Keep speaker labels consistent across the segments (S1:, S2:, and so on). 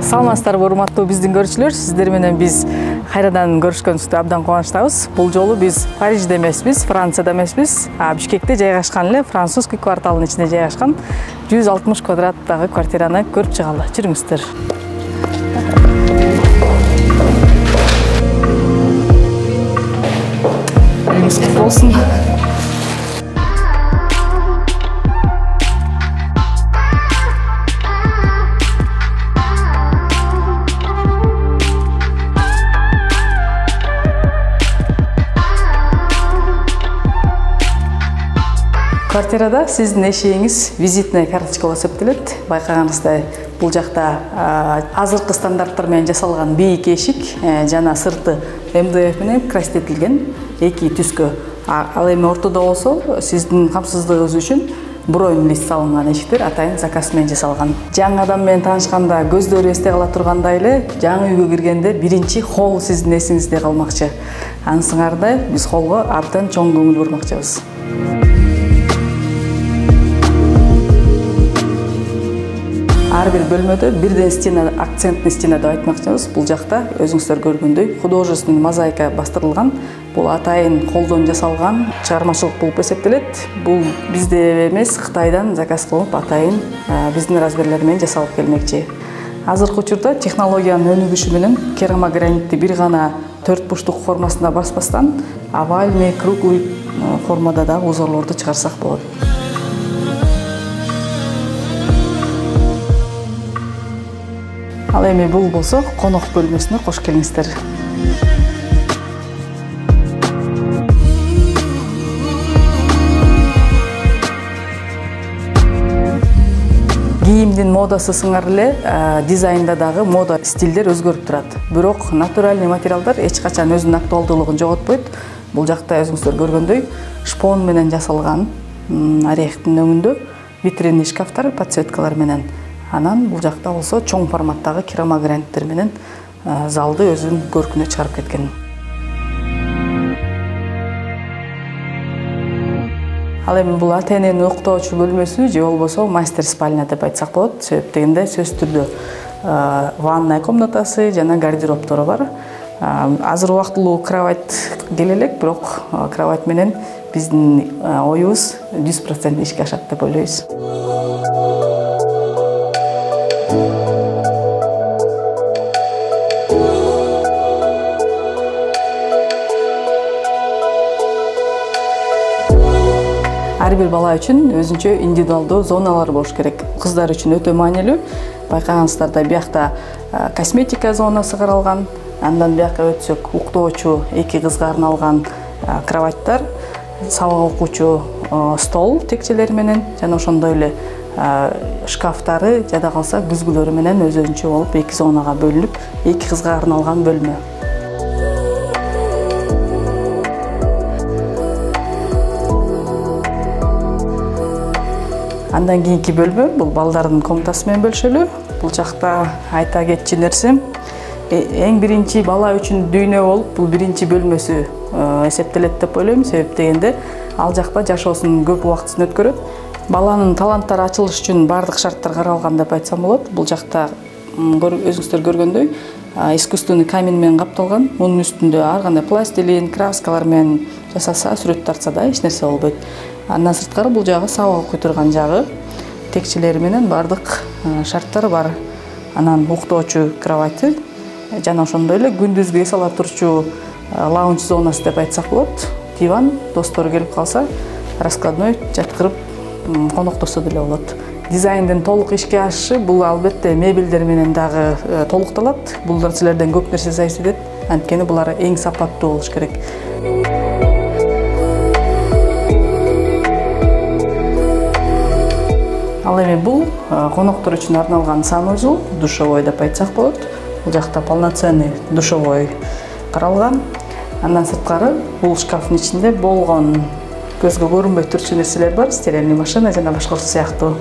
S1: Саламатсыздарбы урматтуу биздин көрүүчүлөр, сиздер менен биз кайрадан көрүшкөнүбүздө абдан кубанычтабыз. Бул жолу биз Парижде эмеспиз, Францияда эмеспиз, Бишкекте жайгашкан эле французский кварталынын ичинде жайгашкан 160 квадраттагы квартираны көрүп чыгалы. Жүрүңүздөр. Болсын. Квартирада сиздин эшигиңиз визитная карточка болуп эсептелет. Байкаганыңыздай, бул жакта азыркы стандарттар менен жасалган бийик эшик жана сырты МДФ менен красителген эки түскө. Ал эми ортодо болсо сиздин камсыздыгыңыз үчүн бронь лист салынган эшиктер атайын заказ менен жасалган. Жаңы адам менен таанышканда көздөр эсте кала тургандай эле жаңы үйгө киргенде биринчи холл сиздин эсиңизде калмакчы. Анысыңарда биз холлго абдан чоң көңүл бурмакчыбыз. Ар бир бөлмөдө бирден стена, акцентный стена деп айтмакчыбыз. Бул жакта өзүңүздөр көргөндөй художественный мозаика бастырылган. Бул атайын колдон жасалган чыгармачылык болуп эсептелет. Бул бизде эмес, Кытайдан заказ кылып атайын биздин размерлер менен жасалып келмекчи. Азыркы учурда технологиянын өнүгүшү менен керамогранитти бир гана төрт бурчтук формасында баспастан овальный, круглый формада да узорлорду чыгарсак болот. Ал эми бул болсо конок бөлмөсүнө кош келиңиздер. Кийимдин модасы сыңар эле дизайнда дагы мода стилдер өзгөрүп турат. Бирок натуральный материалдар эч качан өзүнүн актуалдуулугун жоготпойт. Бул жакта өзүңүздөр көргөндөй шпон менен жасалган орехтин өңүндө витринный шкафтар, подсветкалар менен. Анан бул жакта болсо чоң форматтагы керамограниттер менен залды өзүнүн көркүнө чыгарып кеткен. Ал эми бул ата-эненин уктоочу бөлмөсү же болбосо мастер спальня деп айтсак болот. Себеп дегенде сөзсүз түрдө ванная комнатасы жана гардеробтору бар. Азыр убактылуу кровать келе элек, бирок кровать менен биздин оюбуз 100% ишке ашат деп ойлойбуз. Ар бир бала үчүн өзүнчө индивидуалдуу зоналар болуш керек. Кыздар үчүн өтө маанилүү. Байкагансыздарда биякта косметика зонасы каралган. Андан бияка өтсөк уктоочу эки кызга арналган кроваттар, сабак окуучу стол текчелери менен жана ошондой эле шкафтары жада калса күзгүлөрү менен өзүнчө болуп эки зонага бөлүнүп, эки кызга арналган бөлмө. Андан кийинки бөлмө бул балдардын комнатасы менен бөлүшөлү. Бул жакта айта кетчү нерсе, эң биринчи бала үчүн дүйнө болуп, бул биринчи бөлмөсү эсептелет деп ойлойм. Себеп дегенде ал жакта жашоосунун көп убактысын өткөрөт. Баланын таланттары ачылыш үчүн бардык шарттар каралган деп айтсам болот. Бул жакта өзүңүздөр көргөндөй искусственный камень менен капталган. Мунун үстүндө ар кандай пластилин, краскалар менен жасаса, сүрөт тартса да эч нерсе болбойт. Андан сырткары бул жагы сабак окуй турган жагы, текчелери менен бардык шарттар бар. Анан уктоочу кровати жана ошондой эле күндүзгү эс ала турчу лаунж зонасы деп айтсак болот. Диван, достор келип калса, раскладной жаткырып коноктосо деле болот. Дизайндын толук ишке ашышы бул албетте мебелдер менен дагы толукталат. Бул нерселерден көп нерсе зависит этет. Анткени булар эң сапаттуу болуш керек. Ал эми бул коноктор үчүн арналган санузел, душевой деп айтсак болот. Бул жакта полноценный душевой каралган. Андан сырткары бул шкафтын ичинде болгон көзгө көрүнбөй турчу нерселер бар, стиральный машина жана башка сыяктуу.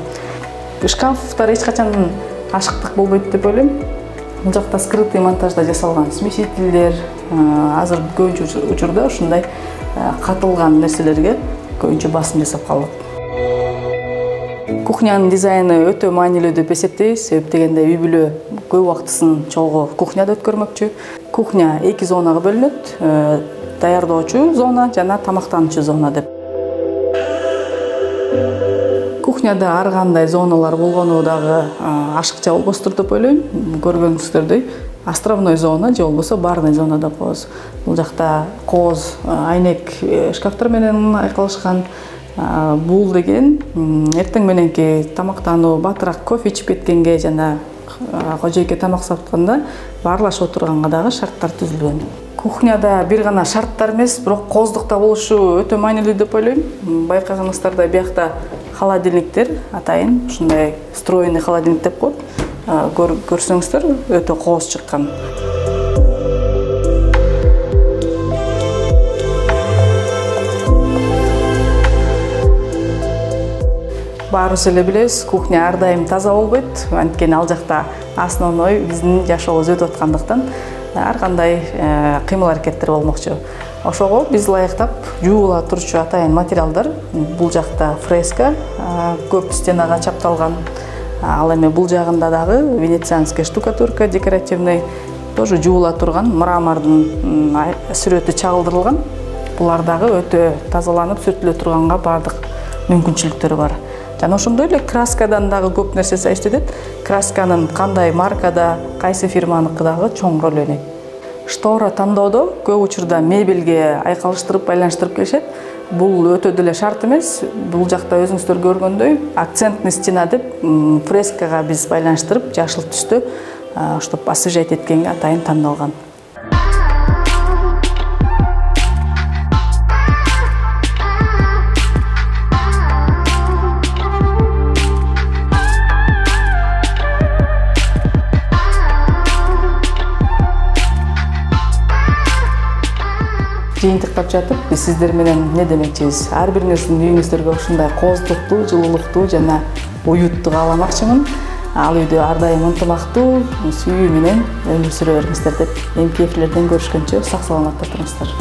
S1: Шкафтар эч качан ашыктык болбойт деп ойлойм. Бул жакта скрытый монтажда жасалган смесительдер, азыр көбүнчө учурда ушундай катылган нерселерге көбүнчө басым жасап калат. Кухнянын дизайны өтө маанилүү деп эсептейбиз. Себеп дегенде үй бүлө көп убактысын чогуу кухняда өткөрмөкчү. Кухня 2 зонага бөлүнөт. Даярдоочу зона жана тамактануучу зона деп. Кухняда ар кандай зоналар болгону дагы ашыкча болбостур деп ойлойм. Көргөнүңүздөрдөй островной зона же болбосо барный зона деп коебуз. Бул жакта кооз, айнек шкафтар менен айкалышкан. Бул деген эртең мененки тамактануу, батыраак кофе ичип кеткенге жана кожойке тамак сатканда баарлашып отурганга дагы шарттар түзүлгөн. Кухняда бир гана шарттар эмес, бирок кооздукта болушу өтө маанилүү деп ойлойм. Байкаганыңыздарда биякта холодильниктер атайын ушундай встроенный холодильник деп коет. Көрсөңүздөр өтө кооз чыккан. Баарыбыз эле билебиз, кухня ар дайым таза болбойт. Анткени ал жакта основной биздин жашообуз өтүп аткандыктан ар кандай кыймыл аракеттер болмокчу. Ошого биз ылайыктап жуула турчу атайын материалдар. Бул жакта фреска, көп стенага чапталган. Ал эми бул жагында дагы венецианская штукатурка декоративный, тоже жуула турган мрамордун сүрөтү чагылдырылган. Булар дагы өтө тазаланып, сүртүлө турганга бардык мүмкүнчүлүктөрү бар. Жана ошондой эле краскадан дагы көп нерсе зависит этет. Красканын кандай маркада, кайсы фирманыкы дагы чоң роль ойнойт. Штора тандоодо көп учурда мебелге айкалыштырып, байланыштырып келишет. Бул өтө деле шарт эмес. Бул жакта өзүңүздөр көргөндөй, акцентный стена деп фрескага биз байланыштырып, жашыл түстө, чтобы освежать эткенге атайын тандалган. Жыйынтыктап жатып, биз сиздер менен эмне демекчибиз? Ар бириңиздин үйүңүздөргө ушундай кооздуктуу, жылуулуктуу жана уютту кааламакчымын. Ал үйдө ар дайым ынтымактуу, сүйүү менен өмүр сүрө бериңиздер деп. Эмки эфирлерден көрүшкөнчө сак саламатта туруңуздар.